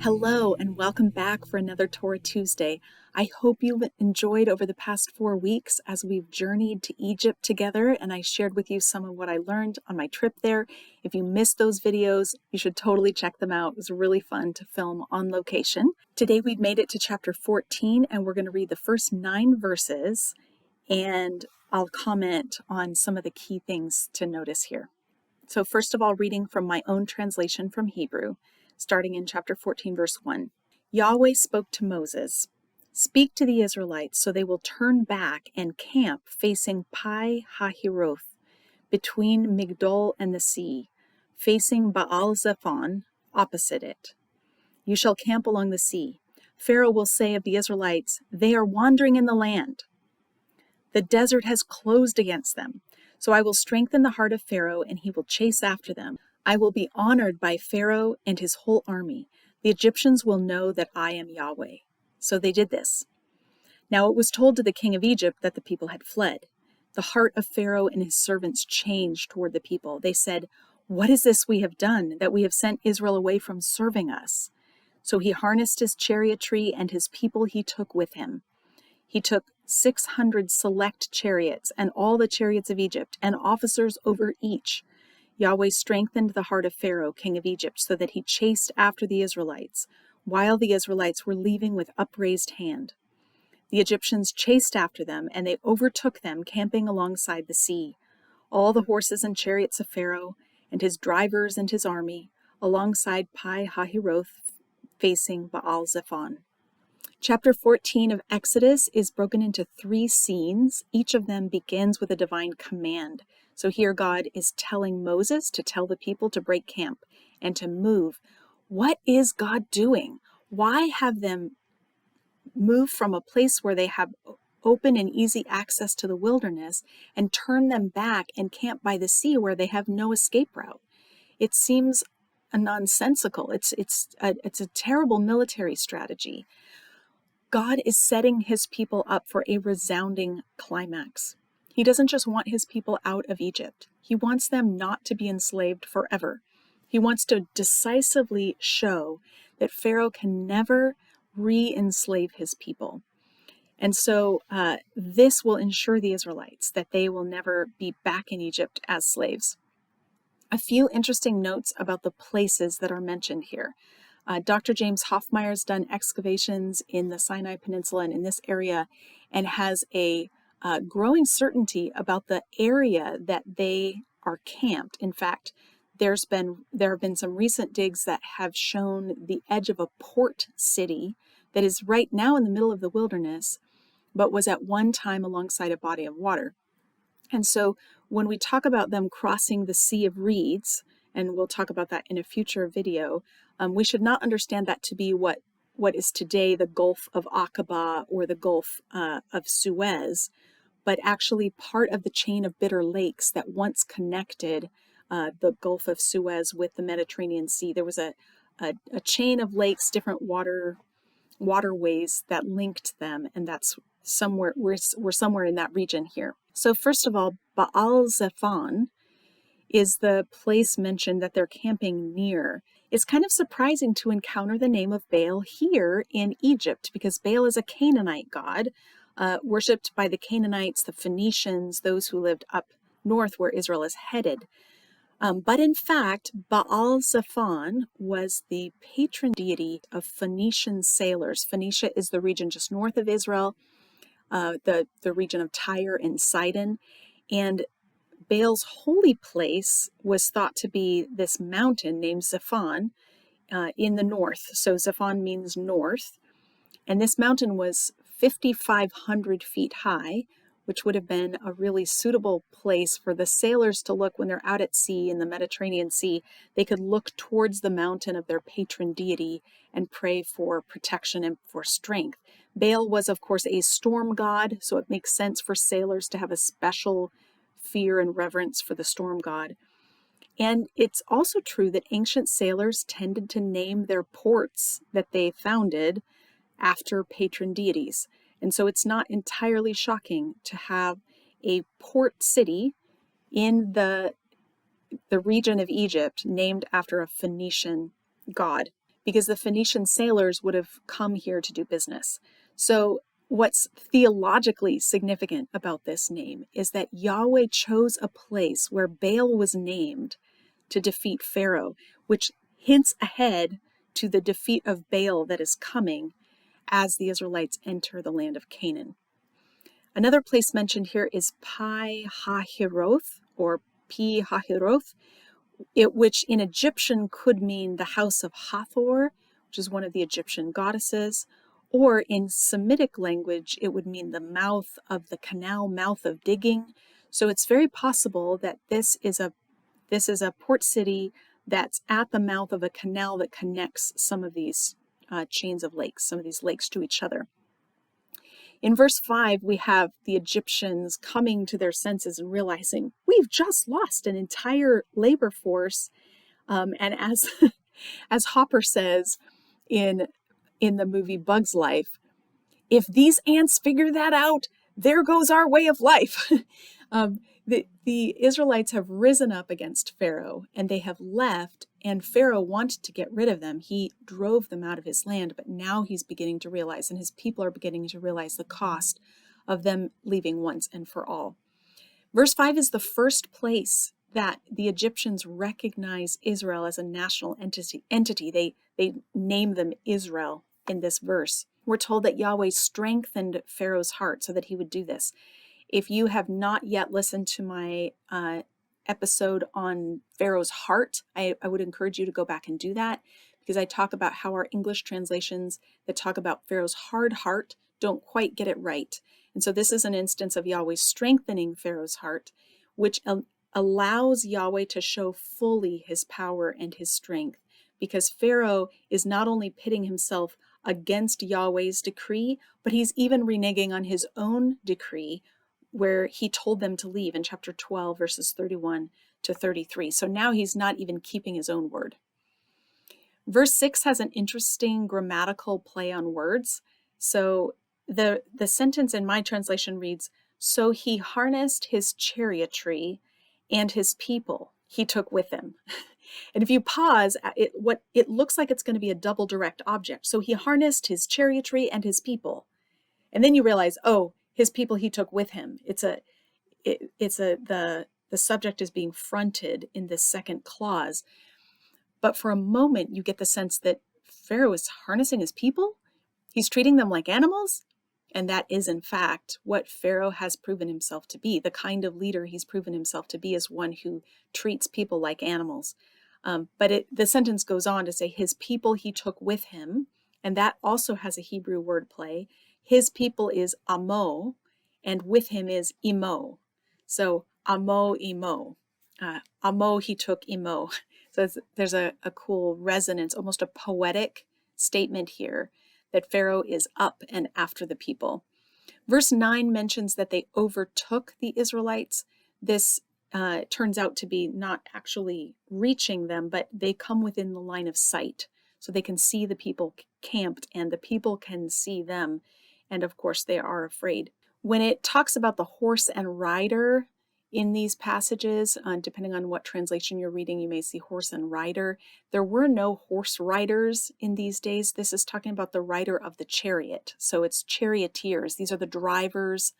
Hello and welcome back for another Torah Tuesday. I hope you've enjoyed over the past 4 weeks as we've journeyed to Egypt together, and I shared with you some of what I learned on my trip there. If you missed those videos, you should totally check them out. It was really fun to film on location. Today we've made it to chapter 14, and we're going to read the first 9 verses, and I'll comment on some of the key things to notice here. So first of all, reading from my own translation from Hebrew, starting in chapter 14, verse 1. Yahweh spoke to Moses, "Speak to the Israelites so they will turn back and camp facing Pi Hahiroth, between Migdol and the sea, facing Baal Zephon, opposite it. You shall camp along the sea. Pharaoh will say of the Israelites, 'They are wandering in the land. The desert has closed against them. So I will strengthen the heart of Pharaoh, and he will chase after them. I will be honored by Pharaoh and his whole army. The Egyptians will know that I am Yahweh.'" So they did this. Now it was told to the king of Egypt that the people had fled. The heart of Pharaoh and his servants changed toward the people. They said, "What is this we have done, that we have sent Israel away from serving us?" So he harnessed his chariotry, and his people he took with him. He took 600 select chariots and all the chariots of Egypt and officers over each. Yahweh strengthened the heart of Pharaoh, king of Egypt, so that he chased after the Israelites, while the Israelites were leaving with upraised hand. The Egyptians chased after them, and they overtook them, camping alongside the sea. All the horses and chariots of Pharaoh, and his drivers and his army, alongside Pi Hahiroth, facing Baal Zephon. Chapter 14 of Exodus is broken into 3 scenes. Each of them begins with a divine command. So here God is telling Moses to tell the people to break camp and to move. What is God doing? Why have them move from a place where they have open and easy access to the wilderness and turn them back and camp by the sea where they have no escape route? It seems nonsensical. It's a terrible military strategy. God is setting his people up for a resounding climax. He doesn't just want his people out of Egypt. He wants them not to be enslaved forever. He wants to decisively show that Pharaoh can never re-enslave his people. And so this will ensure the Israelites that they will never be back in Egypt as slaves. A few interesting notes about the places that are mentioned here. Dr. James Hoffmeyer's done excavations in the Sinai Peninsula and in this area, and has a growing certainty about the area that they are camped. In fact, there have been some recent digs that have shown the edge of a port city that is right now in the middle of the wilderness, but was at one time alongside a body of water. And so when we talk about them crossing the Sea of Reeds, and we'll talk about that in a future video, we should not understand that to be what is today the Gulf of Aqaba or the Gulf of Suez, but actually part of the chain of bitter lakes that once connected the Gulf of Suez with the Mediterranean Sea. There was a chain of lakes, different waterways that linked them, and that's somewhere, we're somewhere in that region here. So first of all, Baal Zephon is the place mentioned that they're camping near. It's kind of surprising to encounter the name of Baal here in Egypt, because Baal is a Canaanite god, worshipped by the Canaanites, the Phoenicians, those who lived up north where Israel is headed. But in fact, Baal Zephon was the patron deity of Phoenician sailors. Phoenicia is the region just north of Israel, the region of Tyre and Sidon, and Baal's holy place was thought to be this mountain named Zephon in the north. So Zephon means north. And this mountain was 5,500 feet high, which would have been a really suitable place for the sailors to look when they're out at sea in the Mediterranean Sea. They could look towards the mountain of their patron deity and pray for protection and for strength. Baal was, of course, a storm god, so it makes sense for sailors to have a special fear and reverence for the storm god. And it's also true that ancient sailors tended to name their ports that they founded after patron deities. And so it's not entirely shocking to have a port city in the the region of Egypt named after a Phoenician god, because the Phoenician sailors would have come here to do business. So what's theologically significant about this name is that Yahweh chose a place where Baal was named to defeat Pharaoh, which hints ahead to the defeat of Baal that is coming as the Israelites enter the land of Canaan. Another place mentioned here is Pi Hahiroth, or Pi Hahiroth, which in Egyptian could mean the house of Hathor, which is one of the Egyptian goddesses, or in Semitic language, it would mean the mouth of the canal, mouth of digging. So it's very possible that this is a port city that's at the mouth of a canal that connects some of these chains of lakes, some of these lakes to each other. In verse 5, we have the Egyptians coming to their senses and realizing we've just lost an entire labor force. And as as Hopper says in the movie Bug's Life, if these ants figure that out, there goes our way of life. The Israelites have risen up against Pharaoh, and they have left, and Pharaoh wanted to get rid of them. He drove them out of his land, but now he's beginning to realize, and his people are beginning to realize the cost of them leaving once and for all. Verse 5 is the first place that the Egyptians recognize Israel as a national entity. They name them Israel in this verse. We're told that Yahweh strengthened Pharaoh's heart so that he would do this. If you have not yet listened to my episode on Pharaoh's heart, I would encourage you to go back and do that, because I talk about how our English translations that talk about Pharaoh's hard heart don't quite get it right. And so this is an instance of Yahweh strengthening Pharaoh's heart, which allows Yahweh to show fully his power and his strength, because Pharaoh is not only pitting himself against Yahweh's decree, but he's even reneging on his own decree, where he told them to leave in chapter 12, verses 31 to 33. So now he's not even keeping his own word. Verse 6 has an interesting grammatical play on words. So the sentence in my translation reads, so he harnessed his chariotry and his people he took with him. And if you pause, it looks like it's going to be a double direct object. So he harnessed his chariotry and his people. And then you realize, oh, his people he took with him. The subject is being fronted in this second clause. But for a moment, you get the sense that Pharaoh is harnessing his people. He's treating them like animals. And that is, in fact, what Pharaoh has proven himself to be. The kind of leader he's proven himself to be is one who treats people like animals. But the sentence goes on to say his people he took with him. And that also has a Hebrew word play. His people is amo, and with him is imo. So amo, imo. Amo, he took imo. So there's a cool resonance, almost a poetic statement here that Pharaoh is up and after the people. Verse 9 mentions that they overtook the Israelites. This turns out to be not actually reaching them, but they come within the line of sight. So they can see the people camped, and the people can see them. And of course, they are afraid. When it talks about the horse and rider in these passages, depending on what translation you're reading, you may see horse and rider. There were no horse riders in these days. This is talking about the rider of the chariot. So it's charioteers. These are the drivers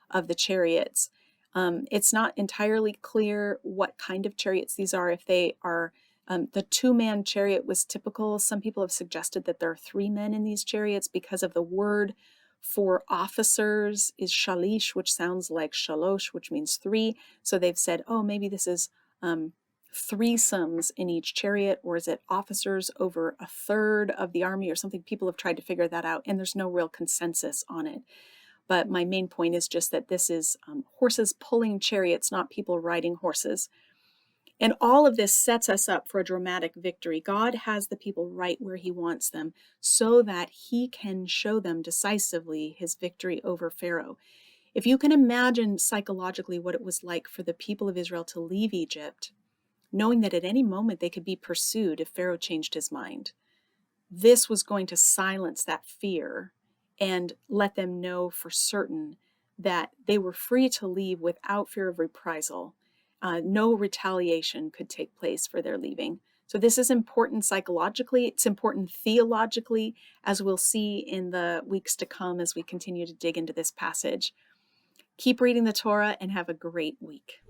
of the chariots. It's not entirely clear what kind of chariots these are. If they are the two-man chariot was typical. Some people have suggested that there are 3 men in these chariots because of the word for officers is shalish, which sounds like shalosh, which means 3. So they've said, oh, maybe this is threesomes in each chariot, or is it officers over a third of the army or something? People have tried to figure that out, and there's no real consensus on it. But my main point is just that this is horses pulling chariots, not people riding horses. And all of this sets us up for a dramatic victory. God has the people right where he wants them so that he can show them decisively his victory over Pharaoh. If you can imagine psychologically what it was like for the people of Israel to leave Egypt, knowing that at any moment they could be pursued if Pharaoh changed his mind, this was going to silence that fear and let them know for certain that they were free to leave without fear of reprisal, no retaliation could take place for their leaving. So this is important psychologically. It's important theologically, as we'll see in the weeks to come as we continue to dig into this passage. Keep reading the Torah and have a great week.